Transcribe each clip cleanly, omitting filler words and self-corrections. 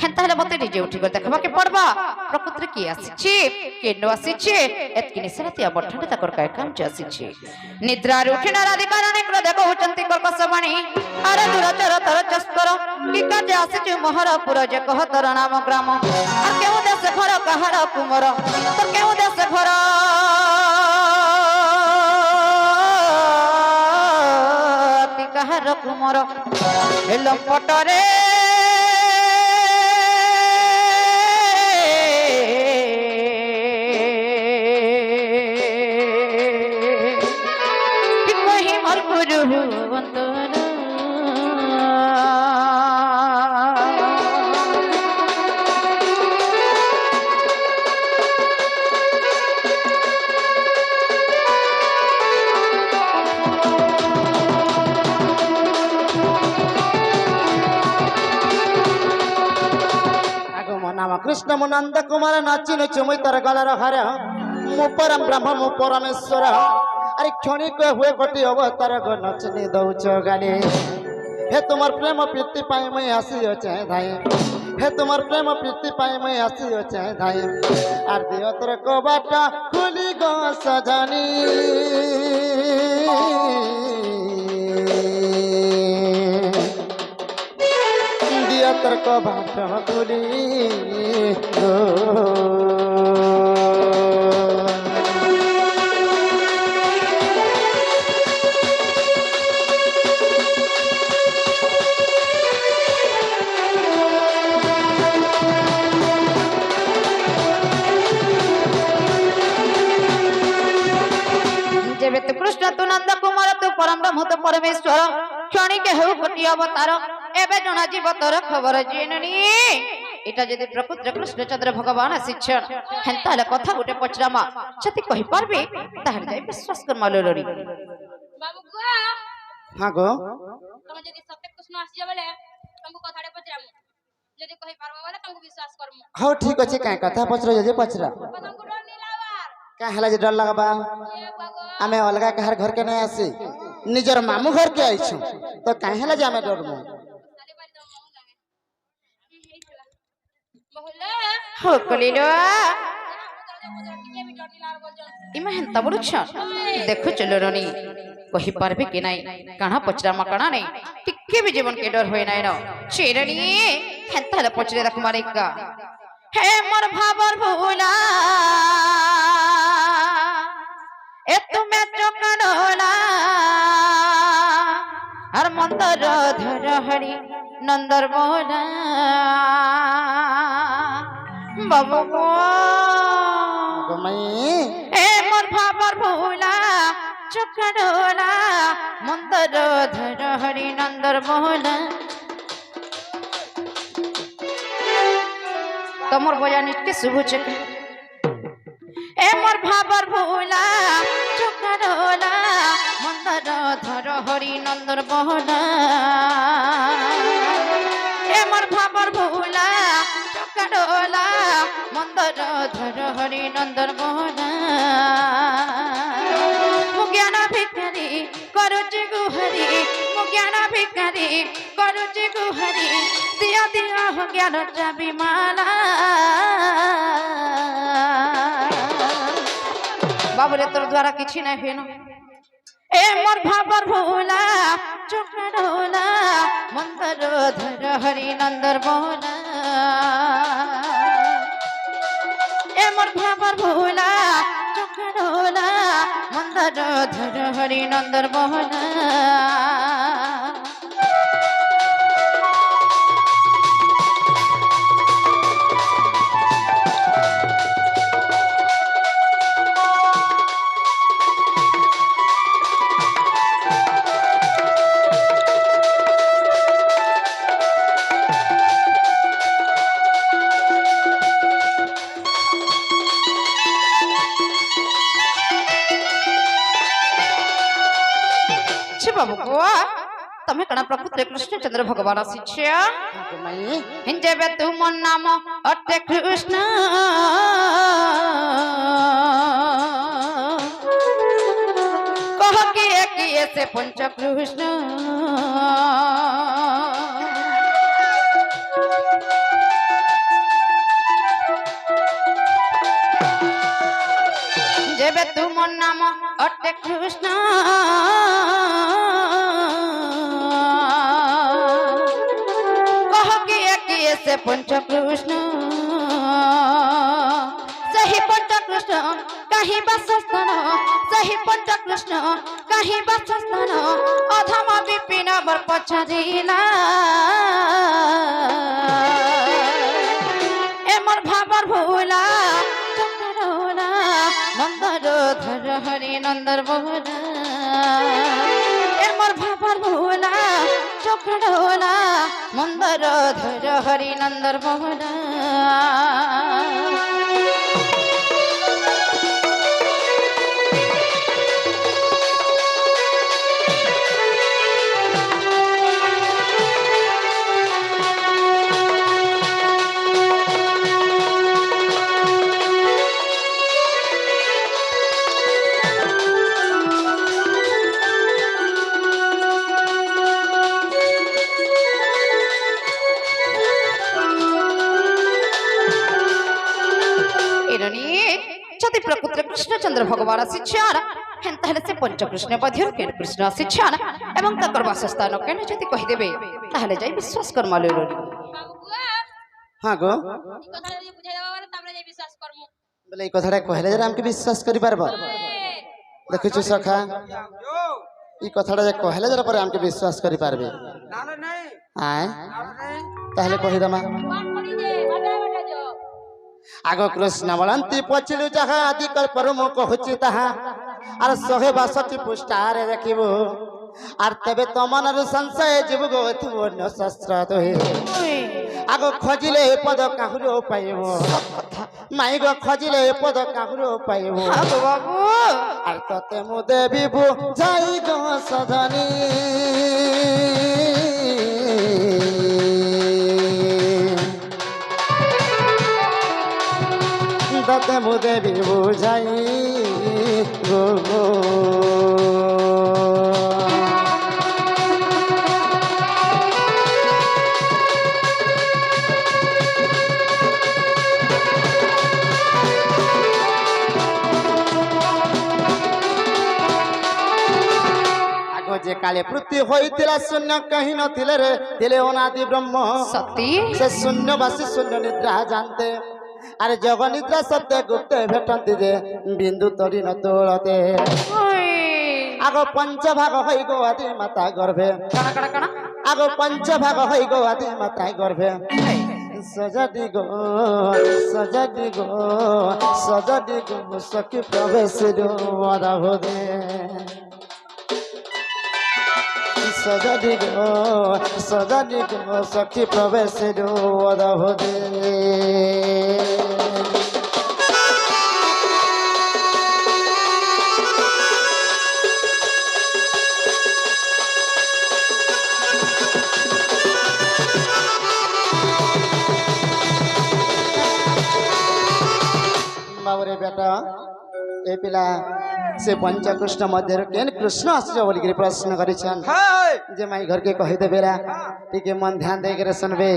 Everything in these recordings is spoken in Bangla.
হেনতা হলে মতে নিজে উঠি করে দেখাবাকে পড়বা প্রকৃতি কি আসিছে কেন আসিছে এতকি নিশরাতি আমার ঠান্ডা তাকর কায় কাম আসিছে নিদ্রার উঠে না রাধি কারণে ক্রোধ কহুচন্তি কর্কশবাণী আরে দুরাচার তর চস্কর কি কাজে আসিছে মহারাপুর যে কহ তর নাম গ্রাম আর কেউ দেশে ঘর কাহার কুমর তো কেউ দেশে ঘর কাহার কুমর এলম পটরে कृष्ण मुनंद कुमार नाचिन चुमुई तर गलर हर मु परम ब्रह्म मु परमेश्वर अरे क्षणिक हुए कोटि अवतार गो नचनी दौच गाली हे तुमार प्रेम प्रीति पाई मैं आसी अचे धाई हे तुमार प्रेम प्रीति पाई मैं आसी अचे धाई आर दियो तोर कबाट खुली गो सजनी दियो तोर कबाट खुली कृष्ण तु नंद कुमार तु परम ब्रह्म तु परमेश्वर क्षणिक हेउ कोटि अवतार एबे जना जीव तोर खबर जिननी এটা যদি প্রকৃত কৃষ্ণচন্দ্র ভগবান আসিছেন হেনতালে কথা গুটে পচরামা যদি কই পারবে তাহলে যাই বিশ্বাস কর মাললরি বাবু গো হ্যাঁ গো তুমি যদি সত্য কৃষ্ণ আসিয়া বলে তুমি কথাটা পচরামু যদি কই পারবো বলে তুমি বিশ্বাস করমু हो ठीक अछि काय कथा पचरा जे पचरा तुमको डर नहीं लावार का हला जे डर लगबा ए बाबू आमे अलगा कहर घर के नहीं आसी निजर मामू घर के आइछु तो काहे हला जे आमे डरमु साले बारी दम माऊ लागे बहुला हो কলিলো টিকে भी डर नहीं लावार बोल जाओ ইমা হেনতা বড়ছ দেখো চলরনি কহি পারবে কি নাই কানা পচরামা কানা নাই টিকে भी জীবন के डर होय নাই ন চেরনি হেনতালে পচরে রাখ মারিকা হে মোর ভাবর ভুলা এ তুমি চকড়লা আর মন্দর ধর হরি নন্দর মোলা বাবু গো गो मई এ মোর ভাবর ভুলা চকড়লা মন্দর ধর হরি নন্দর মোলা তোমার বয়া নিতে শুভুছে এ মোর ভাবর ভুলা চকড়লা মন্দর ধর হরি নন্দর মোলা এ মোর ভাবর ভুলা চকড়লা মন্দর ধর হরি নন্দর মোলা মু জ্ঞান ভিখারি করুচি গুহারি মু জ্ঞান ভিখারি করুচি গুহারি দিয়া দিয়া হো জ্ঞান চাবি মালা বাবুরে তোর দ্বারা কিছু নাই ফেনো এ মোর ভাবর ভোলা চকড়লা মন্দর ধর হরি নন্দর মোলা এ মোর ভাবর ভোলা চকড়লা মন্দর ধর হরি নন্দর মোলা बाबू को तमे कणा प्रकृति कृष्णचंद्र भगवान आसीछे गो मई हिंजेबे तुम नाम अटे कृष्ण कह किए से पंच कृष्ण যেবে তুমর নাম অটে কৃষ্ণ কহ কিয়ে কিয়ে সে পঞ্চকৃষ্ণ ସେହି ପଞ୍ଚକୃଷ୍ଣ କାହିଁ ବାସସ୍ଥାନ ସେହି ପଞ୍ଚକୃଷ୍ଣ କାହିଁ ବାସସ୍ଥାନ ଅଧମ ବିପିନ ବର ପଚାରିଲା এমর ভাবর ভোলা চক্রডোলা নন্দর ধর হরি নন্দর বহুলা এমর ভাবর ভোলা চক্রডোলা মন্দর ধর হরি নন্দর বহুলা যদি প্রকৃত কৃষ্ণচন্দ্র ভগবান আসিছেন হেন তাহলে সে পঞ্চকৃষ্ণ মধ্যে কেন কৃষ্ণ আসিছেন এবং তাকর বাসস্থান কেন যদি কহিদেবে তাহলে যাই বিশ্বাস করমা লইল বাবু গো হ্যাঁ গো এই কথাটা যদি বুঝাই দেবা বলে তারপরে যাই বিশ্বাস করমু বলে এই কথাটা কহিলে যে আমাকে বিশ্বাস করি পারব দেখুଛୁ সখা এই কথাটা যে কহিলে যার পরে আমাকে বিশ্বাস করি পারবে আয় তাহলে কহিদমা কোন করি দে বাটা বাটা যো আগ কৃষ্ণ বলন্তি পচিলু যাহা আদি কল্পর মু কহুছি তাহা আর শহে বাষট্টি পৃষ্ঠারে দেখিব আর তেবে তমনর সংশয় জীব গো তু অন্য শস্ত্র দহে আগ খজিলে এ পদ কাহুর পাইব মাই গো খজিলে এ পদ কাহুর পাইব বাবু আর ততে মু দেবী যাই গো সজনী ততে মু দেবী বুঝাই গো যে কালে পৃথ্বী হইতিলা শূন্য কহি নথিলে রে দিলে অনাদি ব্রহ্ম সত্যি সে শূন্যবাসী শূন্য নিদ্রা জানতে আরে জগনিদ্রা সত্যে গুপ্তে ভেটন্তি যে বিন্দু তরি ন তোলতে আগ পঞ্চভাগ হই গো আদি মাতা গর্ভে কানা কানা কানা আগ পঞ্চভাগ হই গো আদি মাতা গর্ভে সজাদি গো সজাদি গো সজাদি গো সখী প্রবেশ রাধে সজাদি গো সখী প্রবেশ রাধে বাবুরে বেটা এ পিলা সে পঞ্চকৃষ্ণ মধ্যে কেন কৃষ্ণ আসছে বলি প্রশ্ন করেছেন যে মাই ঘরকে কহিদেবে রা টিকে মন ধ্যান দিয়ে করে শুনবে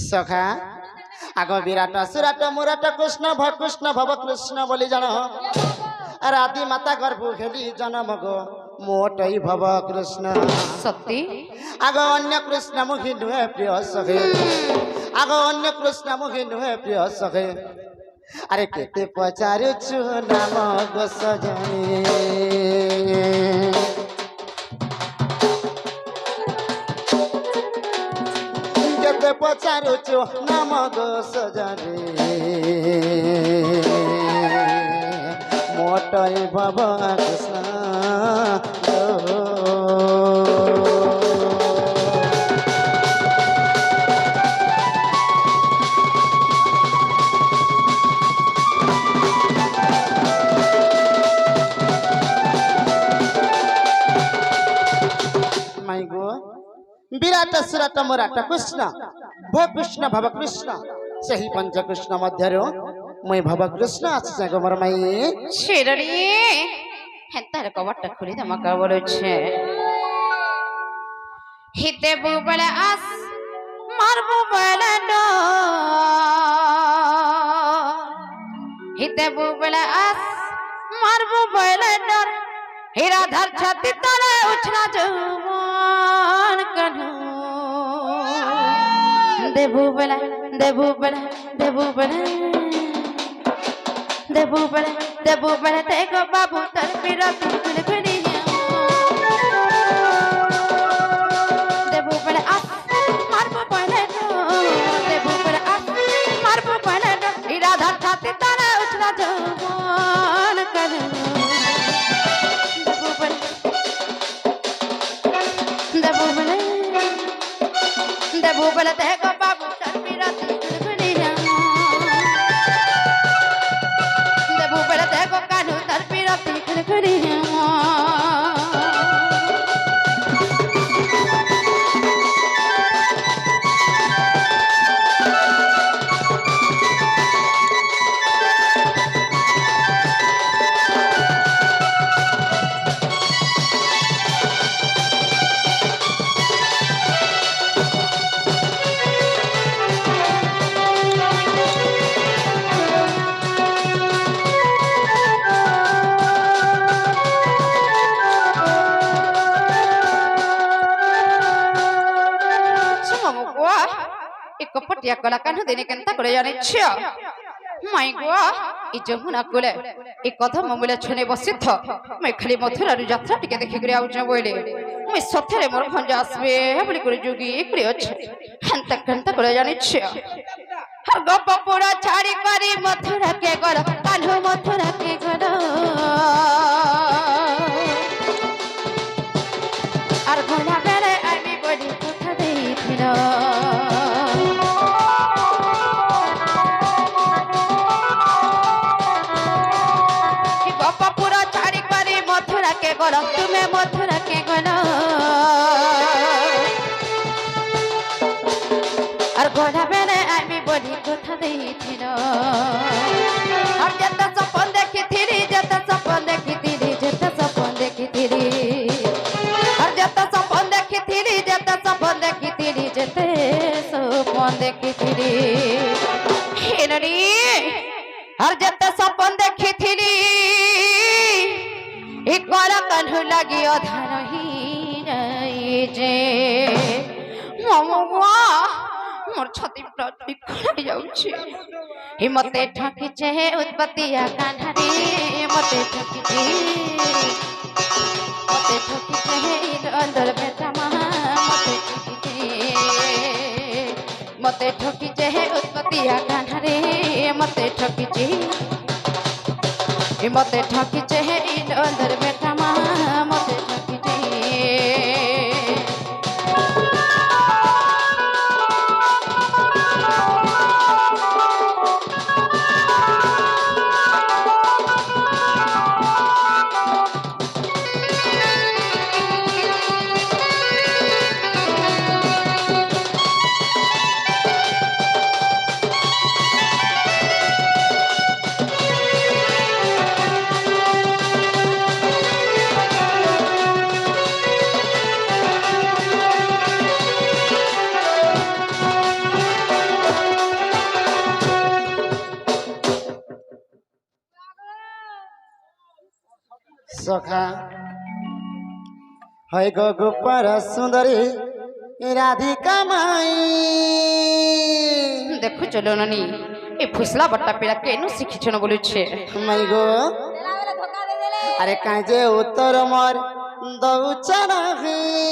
সখা আগ বিরাট সুরাট মুরাট কৃষ্ণ ভব কৃষ্ণ বলি জান আর আদি মাতা গর্ভ খেলি জনম গো মোটই ভব কৃষ্ণ সত্যি আগ অন্য কৃষ্ণ মুখী নুহে প্রিয় সখে আগ অন্য কৃষ্ণ মুখী নুহে প্রিয় সখে আরে কেতে পচারুছু নাম গো সজনী কেতে পচারুছু নাম গো সজনী মোটই ভব কৃষ্ণ বিরাট সুরাট মুরাট কৃষ্ণ ভো কৃষ্ণ ভব কৃষ্ণ সেই পঞ্চকৃষ্ণ মধ্যে মুই ভব কৃষ্ণ আছে গো মোর মাই শিরড়ি হেন তার কবরটা খুলি আমাকে বলেছে হিতে বুবলে আস মারবো বেলা দেবু বেলা আস মারবো বেলা ডর রাধার ছাতি তলে উছনা যৌবন কানু দেবু বেলা দেবু বেলা দেবু বেলা দেবু বেলা দেবু বেলা দেখো বাবু তোর বিরতি খুলে দেবু বেলা আস মারবো বেলা দেবু বেলা আস মারবো বেলা রাধার ছাতি তলে উছনা যৌবন কানু দেবু বেলা দেখো বাবু তোর বিরতি দেবু বেলা দেখো কানু তোর বিরতি কপটিয়া কলা কানু দিনে কেনতা করে জানিছ মাই গো এই যমুনা কোলে এই কদম মূলে ছনে বসিথ মই খালি মথুরার যাত্রা টিকে দেখি করে আউছ বইলে মই সথরে মোর ভঞ্জ আসবে বলি করে যোগী করে আছে কেনতা করে জানিছ গপ পুরা ছাড়ি করি মথুরা কে গর কানু মথুরা কে গর আর ঘোড়া বেড়ে আমি বলি কথা দিয়েছিল के गलो तुम्हें मथुरा के गलो और घोड़ा बेले आमी बोली कथा देइथिलो और जत सपन देखी थिरी जत सपन देखी थिरी जत सपन देखी थिरी और जत सपन देखी थिरी जत सपन देखी थिरी जत सपन देखी थिरी हेनरी और जत सपन देखी थिरी एकबार कान्हू लगी अधार ही जे ममुआ मोर छाती प्राथमिक खड़े जाउछे हिम्मते ठाकिछे उत्पत्तिया कान्हा रे मते ठाकिछे अंदर बेटा महा मते ठाकिछे उत्पत्तिया कान्हा रे मते ठाकिछे मते ठाकिछे अंदर बेटा मा मते ठाकिछे सखा है गो गोपर सुंदरी राधिका माई देखो चलो ननी ए फुसला बट्टा पेड़ा केनु शिखिछन बोलुछे माई गो अरे काजे उत्तर मोर दउछ नाही।